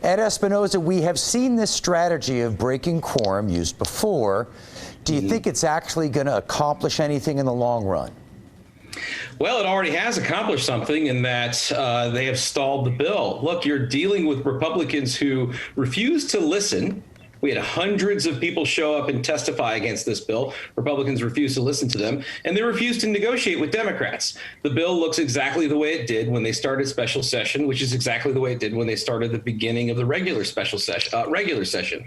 Ed Espinoza, we have seen this strategy of breaking quorum used before. Do you think it's actually going to accomplish anything in the long run? Well, it already has accomplished something in that they have stalled the bill. Look, you're dealing with Republicans who refuse to listen. We had hundreds of people show up and testify against this bill. Republicans refused to listen to them, and they refused to negotiate with Democrats. The bill looks exactly the way it did when they started special session, which is exactly the way it did when they started the beginning of the regular session.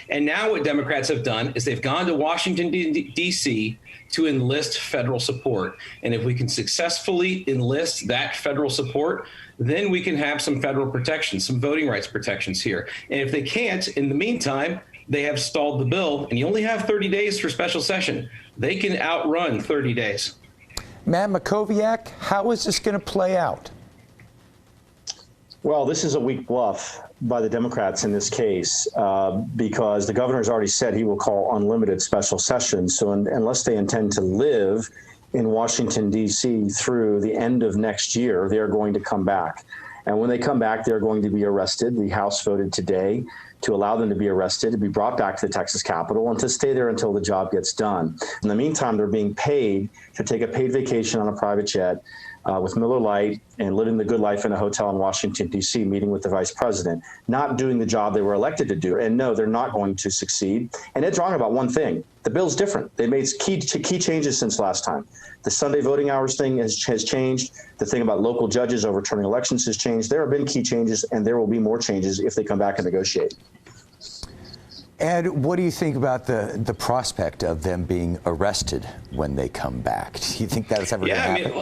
And now what Democrats have done is they've gone to Washington, D.C. to enlist federal support. And if we can successfully enlist that federal support, then we can have some federal protections, some voting rights protections here. And if they can't, in the meantime, they have stalled the bill, and you only have 30 days for special session. They can outrun 30 days. Matt Mackowiak, how is this going to play out? Well, this is a weak bluff by the Democrats in this case, because the governor has already said he will call unlimited special sessions. So unless they intend to live in Washington, D.C. through the end of next year, they are going to come back. And when they come back, they're going to be arrested. The House voted today to allow them to be arrested, to be brought back to the Texas Capitol, and to stay there until the job gets done. In the meantime, they're being paid to take a paid vacation on a private jet with Miller Lite and living the good life in a hotel in Washington, D.C., meeting with the vice president, not doing the job they were elected to do. And no, they're not going to succeed. And Ed's wrong about one thing. The bill's different. They made key changes since last time. The Sunday voting hours thing has changed. The thing about local judges overturning elections has changed. There have been key changes, and there will be more changes if they come back and negotiate. Ed, what do you think about the prospect of them being arrested when they come back? Do you think that's ever going to happen?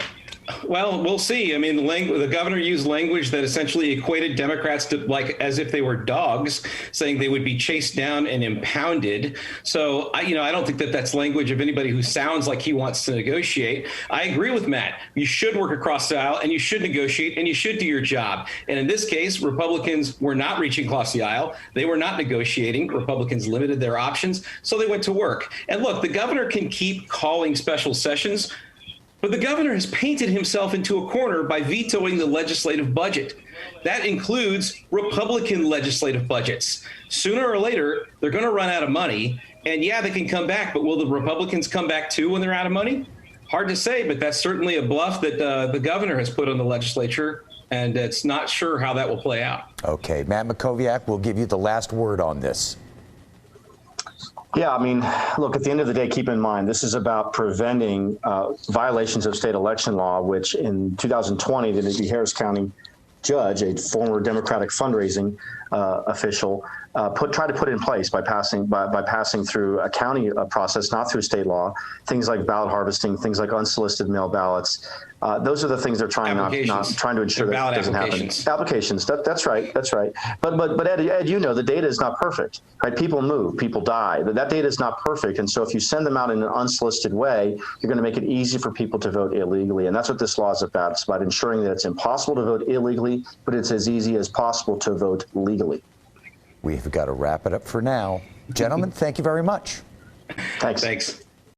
Well, we'll see. I mean, the governor used language that essentially equated Democrats to like as if they were dogs, saying they would be chased down and impounded. So, I don't think that that's language of anybody who sounds like he wants to negotiate. I agree with Matt. You should work across the aisle, and you should negotiate, and you should do your job. And in this case, Republicans were not reaching across the aisle. They were not negotiating. Republicans limited their options, so they went to work. And look, the governor can keep calling special sessions, but the governor has painted himself into a corner by vetoing the legislative budget. That includes Republican legislative budgets. Sooner or later, they're going to run out of money. And yeah, they can come back, but will the Republicans come back too when they're out of money? Hard to say, but that's certainly a bluff that the governor has put on the legislature, and it's not sure how that will play out. Okay, Matt Mackowiak, we'll give you the last word on this. Yeah, I mean, look, at the end of the day, keep in mind, this is about preventing violations of state election law, which in 2020, the Harris County judge, a former Democratic fundraising official, tried to put in place by passing through a county process, not through state law, things like ballot harvesting, things like unsolicited mail ballots. Those are the things they're trying not trying to ensure that doesn't happen. Applications. That's right. That's right. But Ed, you know, the data is not perfect. Right? People move. People die. That data is not perfect. And so if you send them out in an unsolicited way, you're going to make it easy for people to vote illegally. And that's what this law is about. It's about ensuring that it's impossible to vote illegally, but it's as easy as possible to vote legally. We've got to wrap it up for now. Gentlemen, thank you very much. Thanks. Thanks.